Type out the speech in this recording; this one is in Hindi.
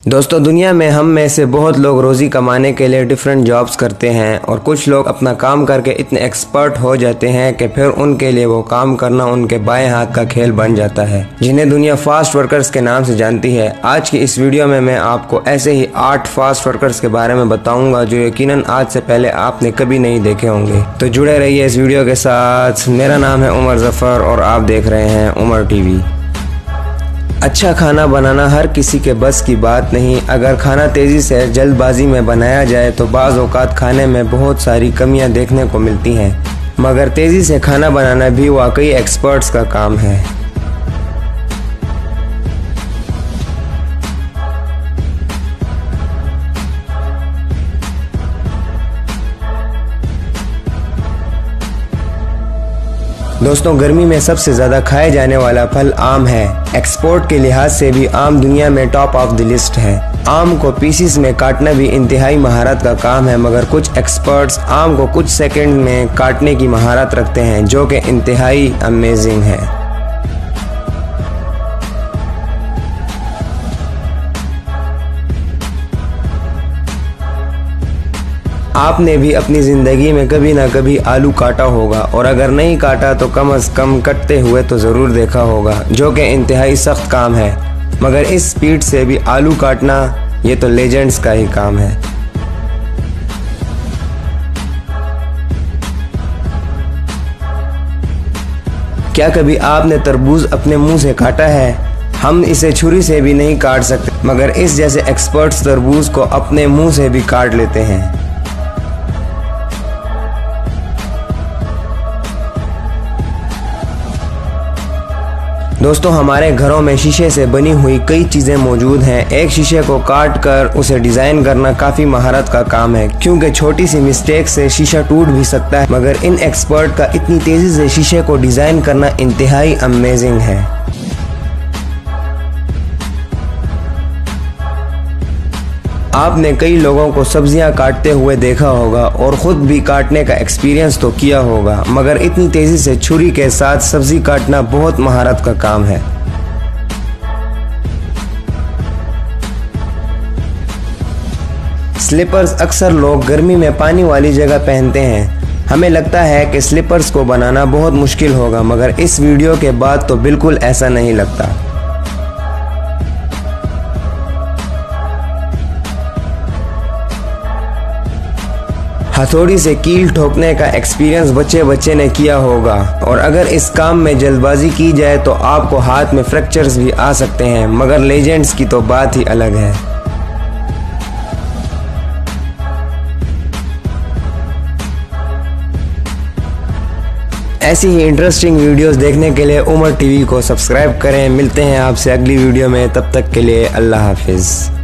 दोस्तों, दुनिया में हम में से बहुत लोग रोज़ी कमाने के लिए डिफरेंट जॉब्स करते हैं और कुछ लोग अपना काम करके इतने एक्सपर्ट हो जाते हैं कि फिर उनके लिए वो काम करना उनके बाएं हाथ का खेल बन जाता है, जिन्हें दुनिया फास्ट वर्कर्स के नाम से जानती है। आज की इस वीडियो में मैं आपको ऐसे ही 8 फास्ट वर्कर्स के बारे में बताऊंगा जो यकीनन आज से पहले आपने कभी नहीं देखे होंगे। तो जुड़े रहिए इस वीडियो के साथ। मेरा नाम है उमर जफर और आप देख रहे हैं उमर टीवी। अच्छा खाना बनाना हर किसी के बस की बात नहीं। अगर खाना तेज़ी से जल्दबाजी में बनाया जाए तो बाज़ औक़ात खाने में बहुत सारी कमियां देखने को मिलती हैं, मगर तेज़ी से खाना बनाना भी वाकई एक्सपर्ट्स का काम है। दोस्तों, गर्मी में सबसे ज़्यादा खाए जाने वाला फल आम है। एक्सपोर्ट के लिहाज से भी आम दुनिया में टॉप ऑफ द लिस्ट है। आम को पीसीस में काटना भी इंतहाई महारत का काम है, मगर कुछ एक्सपर्ट्स आम को कुछ सेकंड में काटने की महारत रखते हैं, जो कि इंतहाई अमेजिंग है। आपने भी अपनी ज़िंदगी में कभी ना कभी आलू काटा होगा, और अगर नहीं काटा तो कम से कम कटते हुए तो ज़रूर देखा होगा, जो कि इंतहाई सख्त काम है। मगर इस स्पीड से भी आलू काटना ये तो लेजेंड्स का ही काम है। क्या कभी आपने तरबूज अपने मुंह से काटा है? हम इसे छुरी से भी नहीं काट सकते, मगर इस जैसे एक्सपर्ट्स तरबूज को अपने मुंह से भी काट लेते हैं। दोस्तों, हमारे घरों में शीशे से बनी हुई कई चीज़ें मौजूद हैं। एक शीशे को काट कर उसे डिज़ाइन करना काफ़ी महारत का काम है, क्योंकि छोटी सी मिस्टेक से शीशा टूट भी सकता है, मगर इन एक्सपर्ट का इतनी तेज़ी से शीशे को डिज़ाइन करना इंतहाई अमेजिंग है। आपने कई लोगों को सब्जियां काटते हुए देखा होगा और ख़ुद भी काटने का एक्सपीरियंस तो किया होगा, मगर इतनी तेज़ी से छुरी के साथ सब्जी काटना बहुत महारत का काम है। स्लीपर्स अक्सर लोग गर्मी में पानी वाली जगह पहनते हैं। हमें लगता है कि स्लीपर्स को बनाना बहुत मुश्किल होगा, मगर इस वीडियो के बाद तो बिल्कुल ऐसा नहीं लगता। हथौड़ी से कील ठोकने का एक्सपीरियंस बच्चे ने किया होगा, और अगर इस काम में जल्दबाजी की जाए तो आपको हाथ में फ्रैक्चर्स भी आ सकते हैं, मगर लेजेंड्स की तो बात ही अलग है। ऐसी ही इंटरेस्टिंग वीडियोस देखने के लिए उमर टीवी को सब्सक्राइब करें। मिलते हैं आपसे अगली वीडियो में, तब तक के लिए अल्लाह हाफिज़।